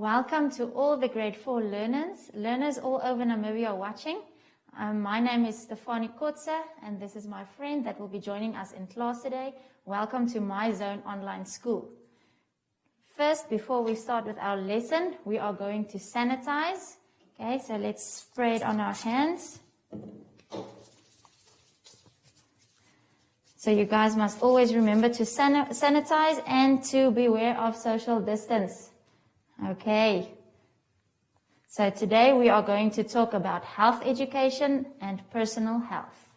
Welcome to all the grade 4 learners all over Namibia watching. My name is Stefanie Kotze, and this is my friend that will be joining us in class today. Welcome to MyZone online school. First, before we start with our lesson, we are going to sanitize. Okay, so let's spray it on our hands. So you guys must always remember to sanitize and to beware of social distance. Okay, so today we are going to talk about health education and personal health.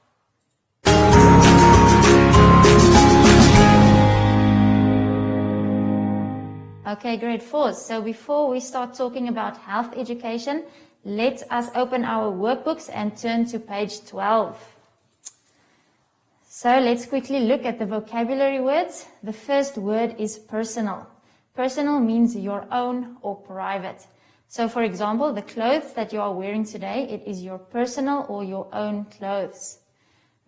Okay, grade 4s. So before we start talking about health education, let us open our workbooks and turn to page 12. So let's quickly look at the vocabulary words. The first word is personal. Personal means your own or private. So for example, the clothes that you are wearing today, it is your personal or your own clothes.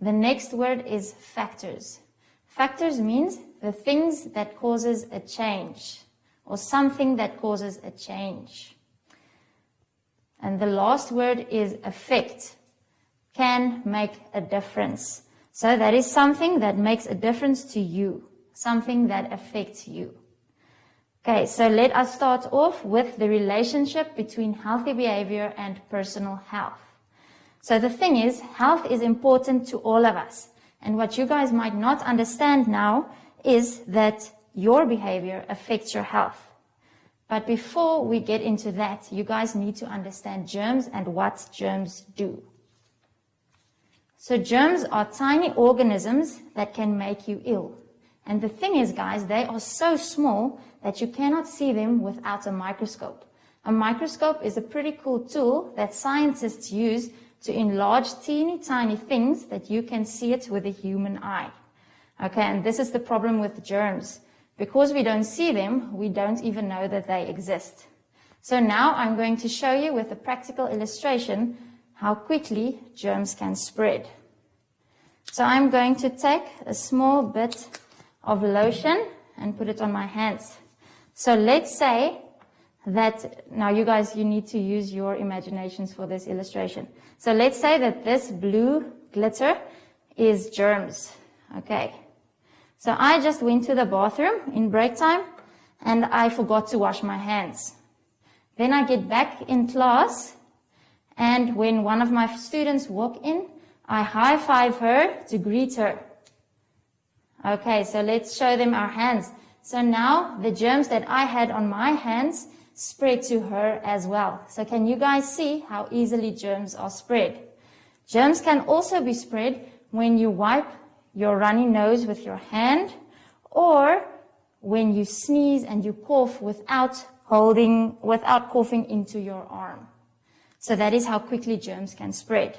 The next word is factors. Factors means the things that causes a change or something that causes a change. And the last word is affect. Can make a difference. So that is something that makes a difference to you, something that affects you. Okay, so let us start off with the relationship between healthy behavior and personal health. So the thing is, health is important to all of us. And what you guys might not understand now is that your behavior affects your health. But before we get into that, you guys need to understand germs and what germs do. So germs are tiny organisms that can make you ill. And the thing is, guys, they are so small that you cannot see them without a microscope. A microscope is a pretty cool tool that scientists use to enlarge teeny tiny things that you can see it with a human eye. Okay, and this is the problem with germs. Because we don't see them, we don't even know that they exist. So now I'm going to show you with a practical illustration how quickly germs can spread. So I'm going to take a small bit of lotion and put it on my hands. So let's say that, now you guys, you need to use your imaginations for this illustration. So let's say that this blue glitter is germs. Okay. So I just went to the bathroom in break time and I forgot to wash my hands. Then I get back in class, and when one of my students walk in, I high five her to greet her. Okay, so let's show them our hands. So now the germs that I had on my hands spread to her as well. So can you guys see how easily germs are spread? Germs can also be spread when you wipe your runny nose with your hand, or when you sneeze and you cough without coughing into your arm. So that is how quickly germs can spread.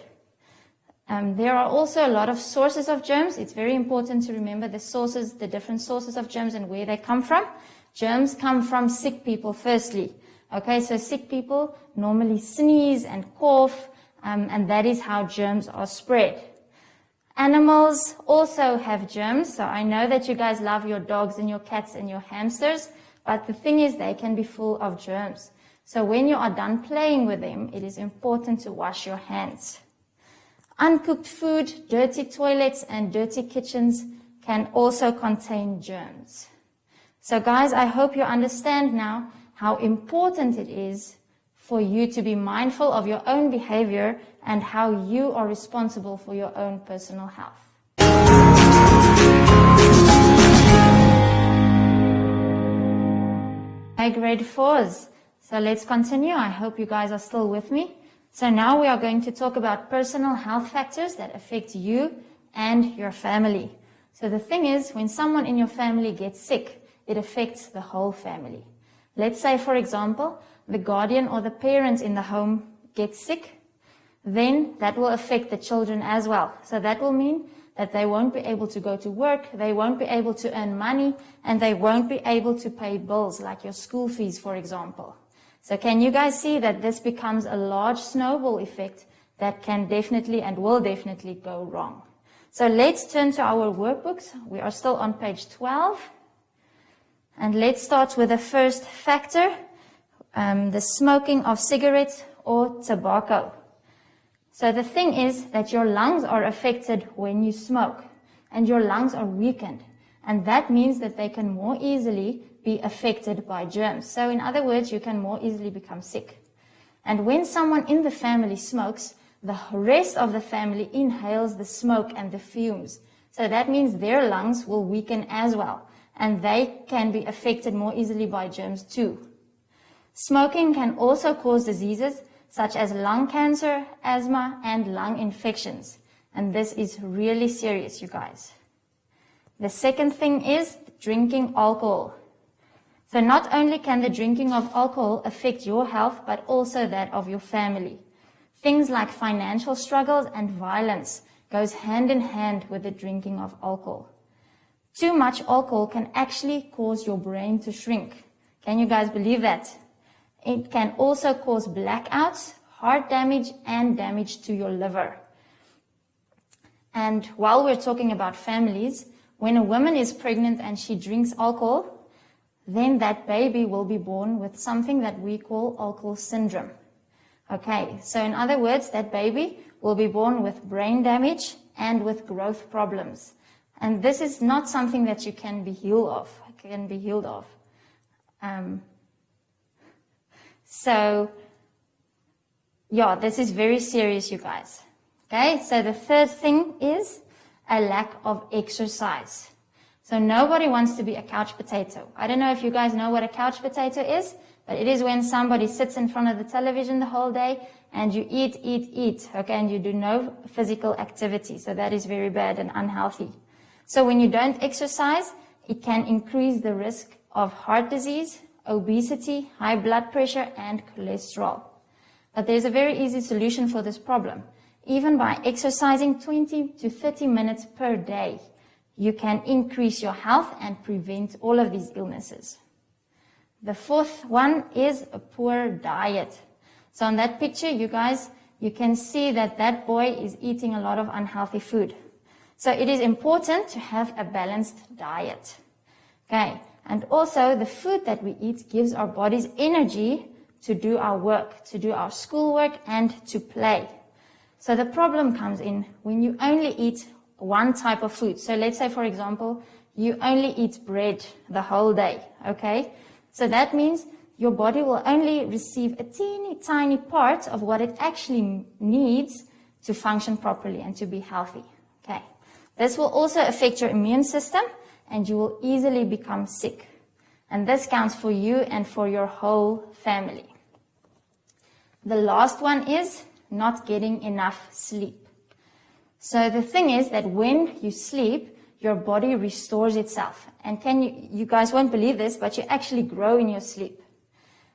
There are also a lot of sources of germs. It's very important to remember the different sources of germs and where they come from. Germs come from sick people firstly. Okay, so sick people normally sneeze and cough, and that is how germs are spread. Animals also have germs. So I know that you guys love your dogs and your cats and your hamsters, but the thing is they can be full of germs. So when you are done playing with them, it is important to wash your hands. Uncooked food, dirty toilets, and dirty kitchens can also contain germs. So guys, I hope you understand now how important it is for you to be mindful of your own behavior and how you are responsible for your own personal health. Hey, grade 4s. So let's continue. I hope you guys are still with me. So now we are going to talk about personal health factors that affect you and your family. So the thing is, when someone in your family gets sick, it affects the whole family. Let's say, for example, the guardian or the parent in the home gets sick, then that will affect the children as well. So that will mean that they won't be able to go to work, they won't be able to earn money, and they won't be able to pay bills like your school fees, for example. So can you guys see that this becomes a large snowball effect that can definitely and will definitely go wrong? So let's turn to our workbooks. We are still on page 12. And let's start with the first factor, the smoking of cigarettes or tobacco. So the thing is that your lungs are affected when you smoke, and your lungs are weakened, and that means that they can more easily be affected by germs. So in other words, you can more easily become sick. And when someone in the family smokes, the rest of the family inhales the smoke and the fumes. So that means their lungs will weaken as well, and they can be affected more easily by germs too. Smoking can also cause diseases such as lung cancer, asthma, and lung infections. And this is really serious, you guys. The second thing is drinking alcohol. So not only can the drinking of alcohol affect your health, but also that of your family. Things like financial struggles and violence goes hand in hand with the drinking of alcohol. Too much alcohol can actually cause your brain to shrink. Can you guys believe that? It can also cause blackouts, heart damage, and damage to your liver. And while we're talking about families, when a woman is pregnant and she drinks alcohol, then that baby will be born with something that we call alcohol syndrome. Okay, so in other words, that baby will be born with brain damage and with growth problems. And this is not something that you can be healed of. This is very serious, you guys. Okay, so the third thing is a lack of exercise. So nobody wants to be a couch potato. I don't know if you guys know what a couch potato is, but it is when somebody sits in front of the television the whole day and you eat, okay, and you do no physical activity. So that is very bad and unhealthy. So when you don't exercise, it can increase the risk of heart disease, obesity, high blood pressure, and cholesterol. But there's a very easy solution for this problem. Even by exercising 20 to 30 minutes per day, you can increase your health and prevent all of these illnesses. The fourth one is a poor diet. So on that picture, you guys, you can see that that boy is eating a lot of unhealthy food. So it is important to have a balanced diet. Okay. And also the food that we eat gives our bodies energy to do our work, to do our schoolwork, and to play. So the problem comes in when you only eat one type of food. So let's say, for example, you only eat bread the whole day, okay? So that means your body will only receive a teeny tiny part of what it actually needs to function properly and to be healthy, okay? This will also affect your immune system and you will easily become sick. And this counts for you and for your whole family. The last one is not getting enough sleep. So the thing is that when you sleep, your body restores itself. And you guys won't believe this, but you actually grow in your sleep.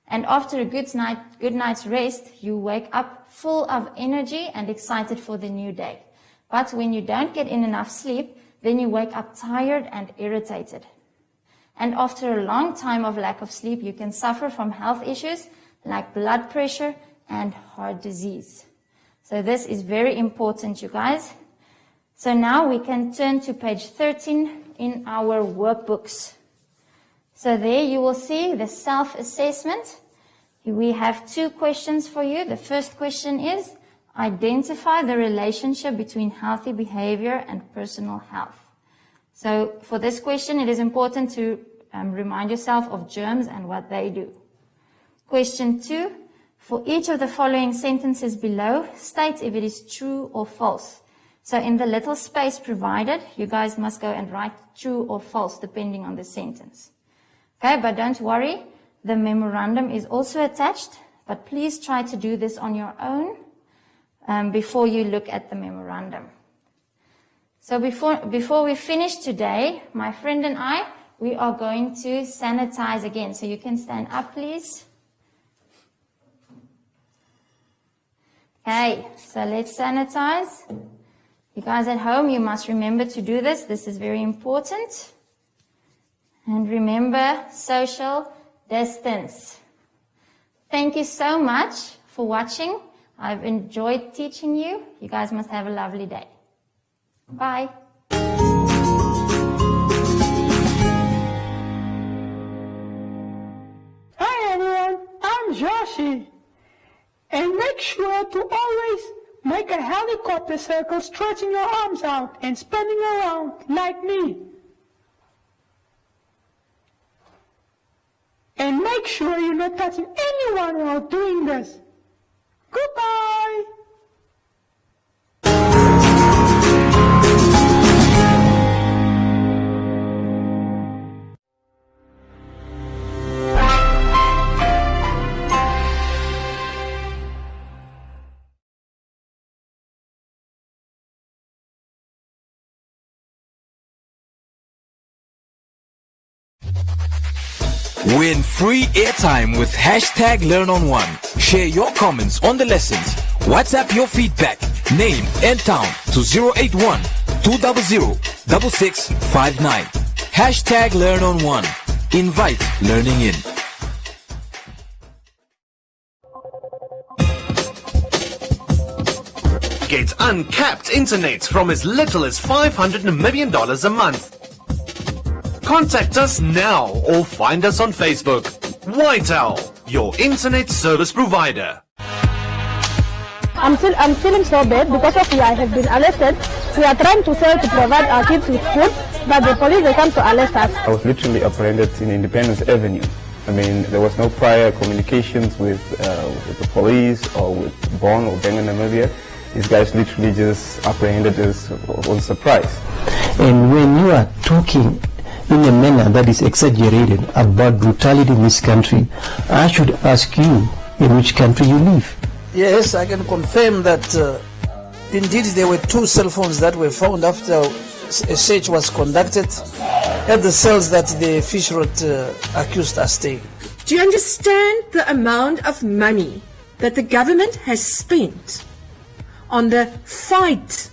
And after a good night's rest, you wake up full of energy and excited for the new day. But when you don't get in enough sleep, then you wake up tired and irritated. And after a long time of lack of sleep, you can suffer from health issues like blood pressure and heart disease. So this is very important, you guys. So now we can turn to page 13 in our workbooks. So there you will see the self-assessment. We have 2 questions for you. The first question is, identify the relationship between healthy behavior and personal health. So for this question, it is important to remind yourself of germs and what they do. Question 2, for each of the following sentences below, state if it is true or false. So in the little space provided, you guys must go and write true or false depending on the sentence. Okay, but don't worry, the memorandum is also attached, but please try to do this on your own before you look at the memorandum. So before we finish today, my friend and I, we are going to sanitize again. So you can stand up, please. Okay, so let's sanitize. You guys at home, you must remember to do this. This is very important. And remember, social distance. Thank you so much for watching. I've enjoyed teaching you. You guys must have a lovely day. Bye. Hi everyone, I'm make sure to always make a helicopter circle, stretching your arms out and spinning around like me. And make sure you're not touching anyone while doing this. Goodbye. Win free airtime with #LearnOn1. Share your comments on the lessons. WhatsApp your feedback, name and town to 081 200 6659. #LearnOn1. Invite learning in. Get uncapped internet from as little as $500 million a month. Contact us now or find us on Facebook. Whitel, your internet service provider. I'm feeling so bad because of I have been arrested. We are trying to sell to provide our kids with food, but the police, they come to arrest us. I was literally apprehended in Independence Avenue. I mean, there was no prior communications with the police or with Bonn or Benga Namibia. These guys literally just apprehended us on surprise. And when you are talking in a manner that is exaggerated about brutality in this country, I should ask you in which country you live. Yes, I can confirm that indeed there were 2 cell phones that were found after a search was conducted at the cells that the Fishrot accused us staying. Do you understand the amount of money that the government has spent on the fight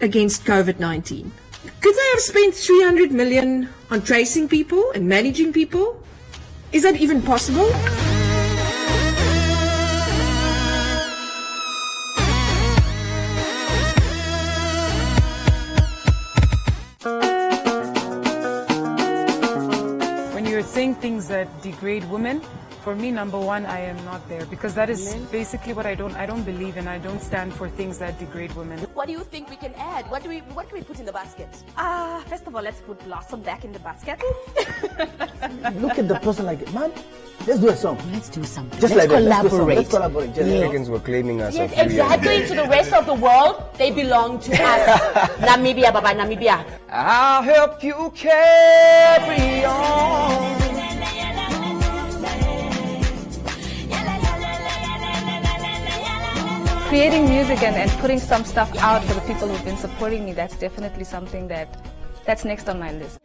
against COVID-19? Could they have spent 300 million on tracing people and managing people? Is that even possible? When you're saying things that degrade women, for me, number one, I am not there, because that is basically what I don't believe in. I don't stand for things that degrade women. What do you think we can add? What do we put in the basket? First of all, let's put Blossom back in the basket. Look at the person like, man, let's do a song. Let's do something. Just let's like collaborate. Let's collaborate. The Africans were claiming us. Yes, exactly. To the rest of the world, they belong to us. Namibia, Baba, Namibia. I'll help you carry on. Creating music and putting some stuff out for the people who've been supporting me, that's definitely something that's next on my list.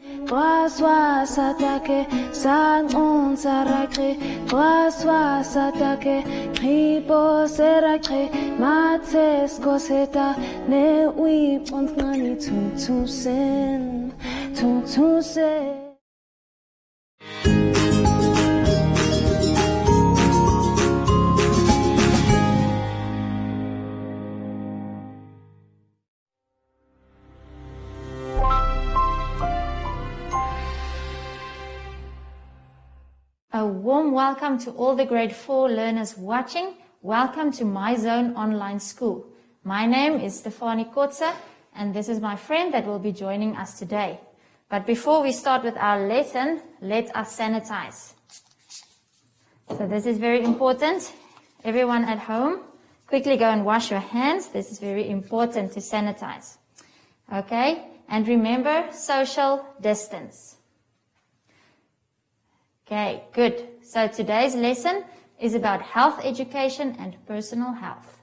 A warm welcome to all the grade 4 learners watching. Welcome to MyZone Online School. My name is Stefanie Kotze, and this is my friend that will be joining us today. But before we start with our lesson, let us sanitize. So this is very important. Everyone at home, quickly go and wash your hands. This is very important to sanitize. Okay? And remember, social distance. Okay, good. So today's lesson is about health education and personal health.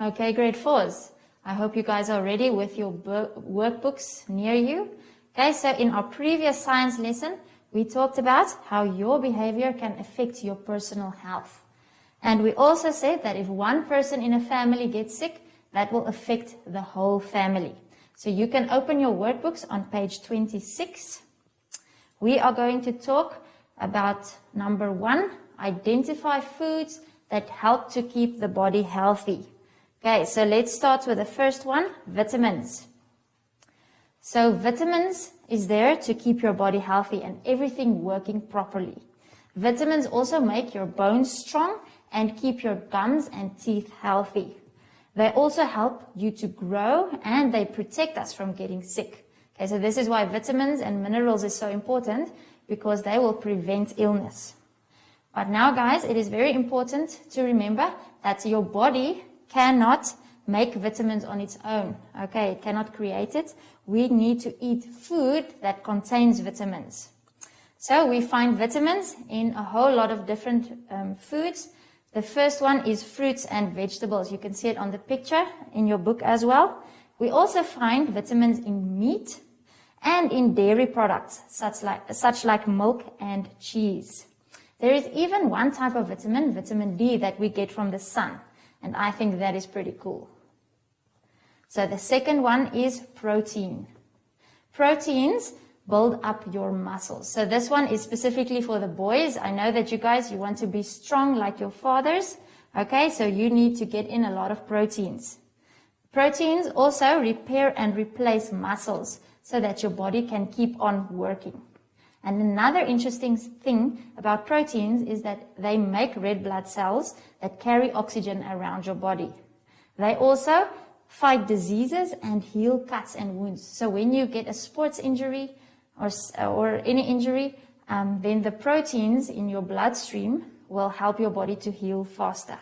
Okay, grade 4s. I hope you guys are ready with your workbooks near you. Okay, so in our previous science lesson, we talked about how your behavior can affect your personal health. And we also said that if one person in a family gets sick, that will affect the whole family. So you can open your workbooks on page 26. We are going to talk about number 1, identify foods that help to keep the body healthy. Okay, so let's start with the first one, vitamins. So vitamins is there to keep your body healthy and everything working properly. Vitamins also make your bones strong and keep your gums and teeth healthy. They also help you to grow and they protect us from getting sick. Okay, so this is why vitamins and minerals is so important, because they will prevent illness. But now, guys, it is very important to remember that your body cannot make vitamins on its own. Okay, it cannot create it. We need to eat food that contains vitamins. So we find vitamins in a whole lot of different foods. The first one is fruits and vegetables. You can see it on the picture in your book as well. We also find vitamins in meat and in dairy products, such like milk and cheese. There is even one type of vitamin, vitamin D, that we get from the sun, and I think that is pretty cool. So the second one is protein. Proteins build up your muscles. So this one is specifically for the boys. I know that you guys, you want to be strong like your fathers. Okay, so you need to get in a lot of proteins. Proteins also repair and replace muscles so that your body can keep on working. And another interesting thing about proteins is that they make red blood cells that carry oxygen around your body. They also fight diseases and heal cuts and wounds. So when you get a sports injury or any injury, then the proteins in your bloodstream will help your body to heal faster.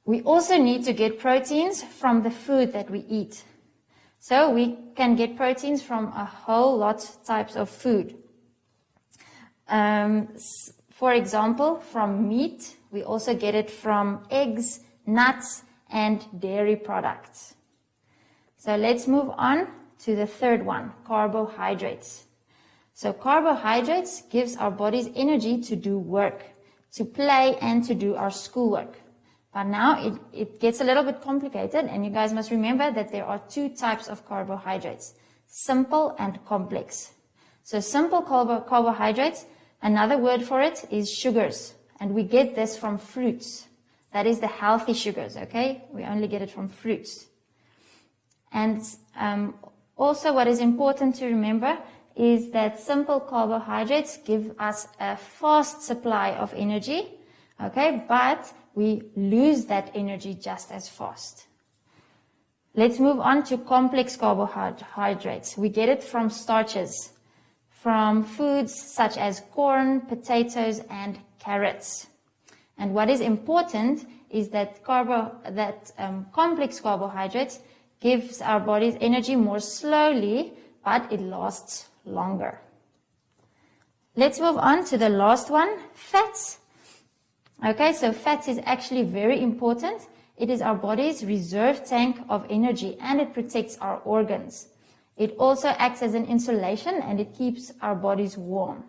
We also need to get proteins from the food that we eat. So we can get proteins from a whole lot types of food. For example, from meat, we also get it from eggs, nuts, and dairy products. So let's move on to the third one, carbohydrates. So carbohydrates gives our bodies energy to do work, to play, and to do our schoolwork. But now it gets a little bit complicated, and you guys must remember that there are two types of carbohydrates, simple and complex. So simple carbohydrates, another word for it is sugars, and we get this from fruits. That is the healthy sugars, okay? We only get it from fruits. And also what is important to remember is that simple carbohydrates give us a fast supply of energy, okay? But we lose that energy just as fast. Let's move on to complex carbohydrates. We get it from starches, from foods such as corn, potatoes, and carrots. And what is important is that complex carbohydrates gives our bodies energy more slowly, but it lasts longer. Let's move on to the last one, fats. Okay, so fats is actually very important. It is our body's reserve tank of energy, and it protects our organs. It also acts as an insulation, and it keeps our bodies warm.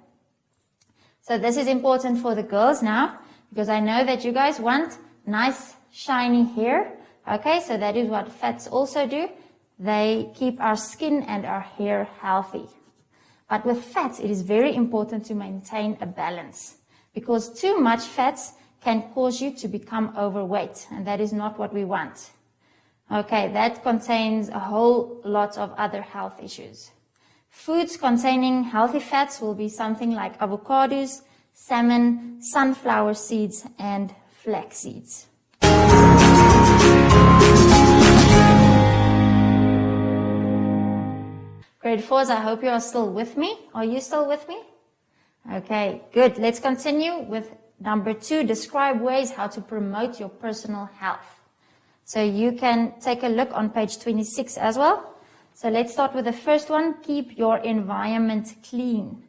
So this is important for the girls now, because I know that you guys want nice, shiny hair. Okay, so that is what fats also do. They keep our skin and our hair healthy. But with fats, it is very important to maintain a balance, because too much fats can cause you to become overweight, and that is not what we want. Okay, that contains a whole lot of other health issues. Foods containing healthy fats will be something like avocados, salmon, sunflower seeds, and flax seeds. Grade 4s, I hope you are still with me. Are you still with me? Okay, good. Let's continue with number 2, describe ways how to promote your personal health. So you can take a look on page 26 as well. So let's start with the first one, keep your environment clean.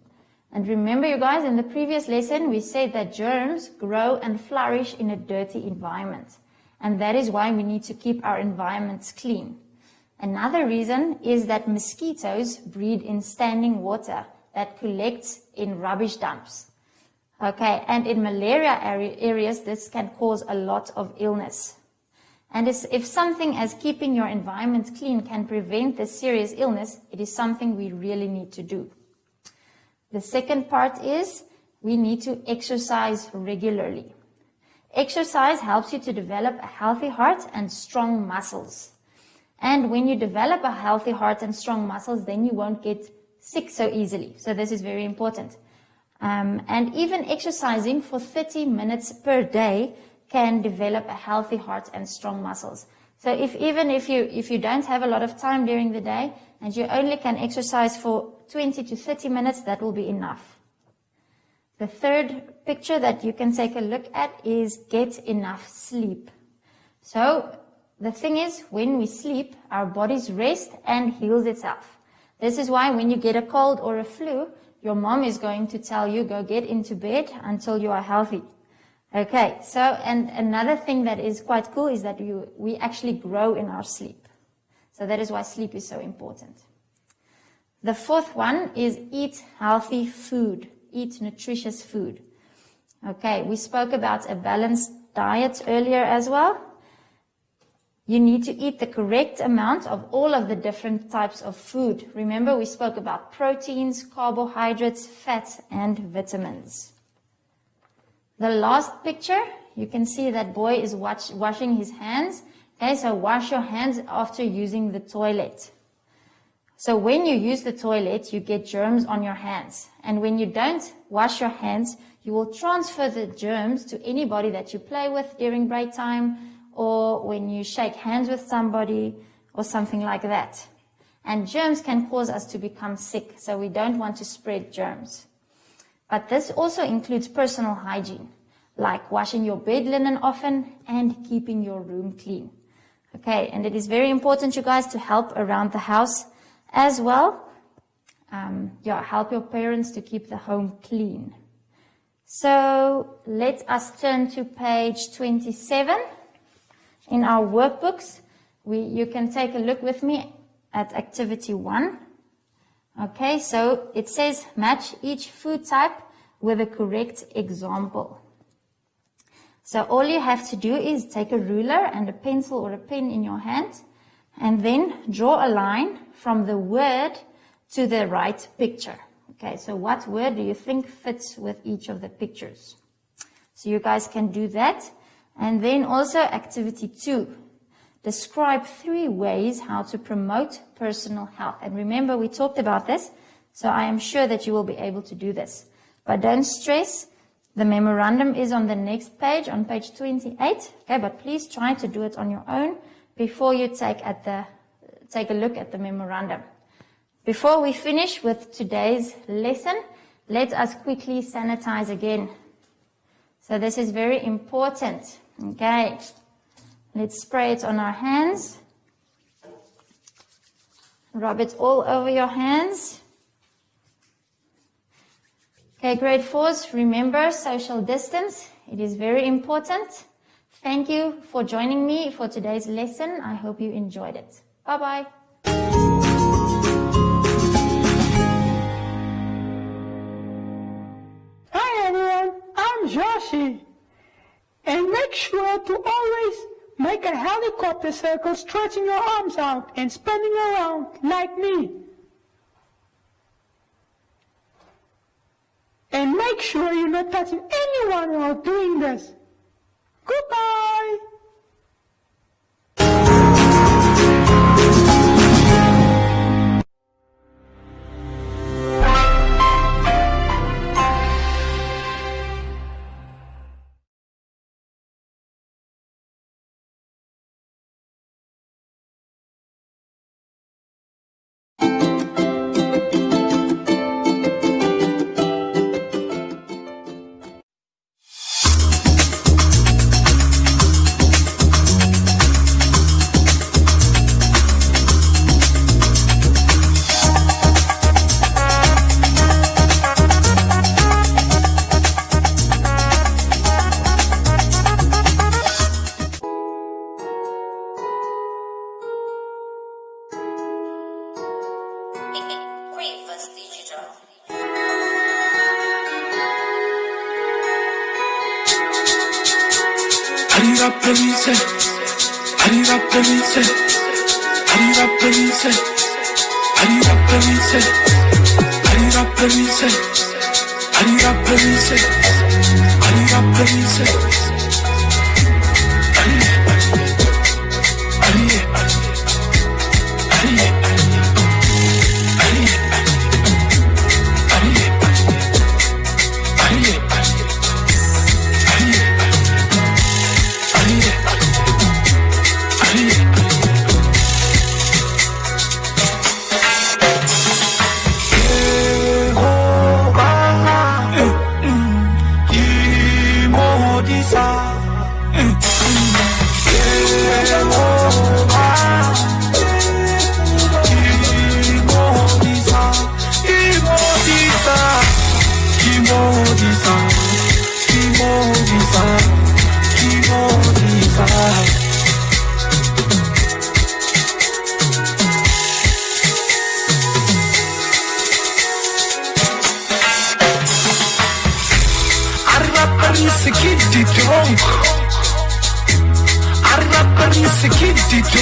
And remember, you guys, in the previous lesson, we said that germs grow and flourish in a dirty environment. And that is why we need to keep our environments clean. Another reason is that mosquitoes breed in standing water that collects in rubbish dumps. Okay, and in malaria areas, this can cause a lot of illness. And if something as keeping your environment clean can prevent this serious illness, it is something we really need to do. The second part is we need to exercise regularly. Exercise helps you to develop a healthy heart and strong muscles. And when you develop a healthy heart and strong muscles, then you won't get sick so easily. So this is very important. And even exercising for 30 minutes per day can develop a healthy heart and strong muscles. So if you don't have a lot of time during the day and you only can exercise for 20 to 30 minutes, that will be enough. The third picture that you can take a look at is get enough sleep. So the thing is, when we sleep, our bodies rest and heals itself. This is why when you get a cold or a flu, your mom is going to tell you, go get into bed until you are healthy. Okay, so, and another thing that is quite cool is that we actually grow in our sleep. So that is why sleep is so important. The fourth one is eat healthy food, eat nutritious food. Okay, we spoke about a balanced diet earlier as well. You need to eat the correct amount of all of the different types of food. Remember, we spoke about proteins, carbohydrates, fats, and vitamins. The last picture, you can see that boy is washing his hands. Okay, so wash your hands after using the toilet. So when you use the toilet, you get germs on your hands. And when you don't wash your hands, you will transfer the germs to anybody that you play with during break time, or when you shake hands with somebody, or something like that. And germs can cause us to become sick, so we don't want to spread germs. But this also includes personal hygiene, like washing your bed linen often and keeping your room clean. Okay, and it is very important, you guys, to help around the house as well. Help your parents to keep the home clean. So let us turn to page 27. In our workbooks, you can take a look with me at activity 1. Okay, so it says match each food type with a correct example. So all you have to do is take a ruler and a pencil or a pen in your hand and then draw a line from the word to the right picture. Okay, so what word do you think fits with each of the pictures? So you guys can do that. And then also activity 2, describe 3 ways how to promote personal health. And remember, we talked about this, so I am sure that you will be able to do this. But don't stress, the memorandum is on the next page, on page 28. Okay, but please try to do it on your own before you take a look at the memorandum. Before we finish with today's lesson, let us quickly sanitize again. So this is very important. Okay, let's spray it on our hands. Rub it all over your hands. Okay, grade 4s, remember social distance. It is very important. Thank you for joining me for today's lesson. I hope you enjoyed it. Bye-bye. Hi everyone, I'm Joshi. And make sure to always make a helicopter circle, stretching your arms out and spinning around like me. And make sure you're not touching anyone while doing this. Goodbye!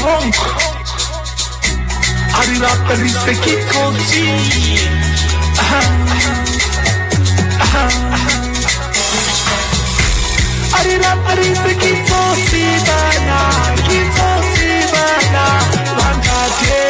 ronco. Ari rapperi secchi così. Ari rapperi secchi così bana, chi così bana, guardate.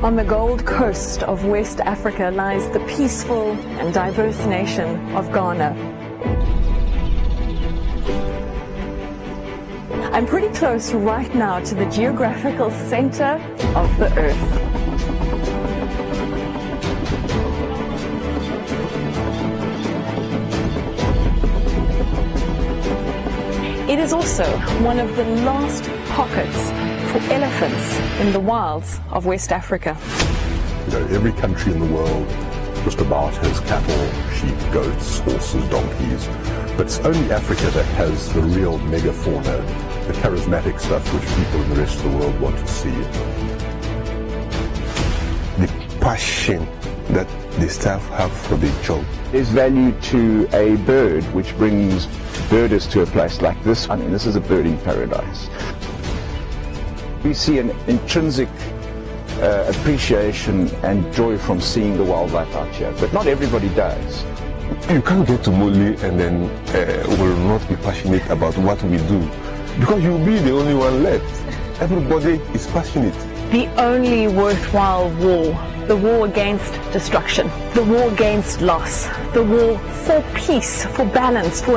On the Gold Coast of West Africa lies the peaceful and diverse nation of Ghana. I'm pretty close right now to the geographical center of the Earth. It is also one of the last pockets for elephants in the wilds of West Africa. Every country in the world just about has cattle, sheep, goats, horses, donkeys, but it's only Africa that has the real megafauna, the charismatic stuff which people in the rest of the world want to see. The passion that the staff have for the job. There's value to a bird which brings birders to a place like this. I mean, this is a birding paradise. We see an intrinsic appreciation and joy from seeing the wildlife out here, but not everybody does. You can't get to Moli and then will not be passionate about what we do, because you'll be the only one left. Everybody is passionate. The only worthwhile war, the war against destruction, the war against loss, the war for peace, for balance, for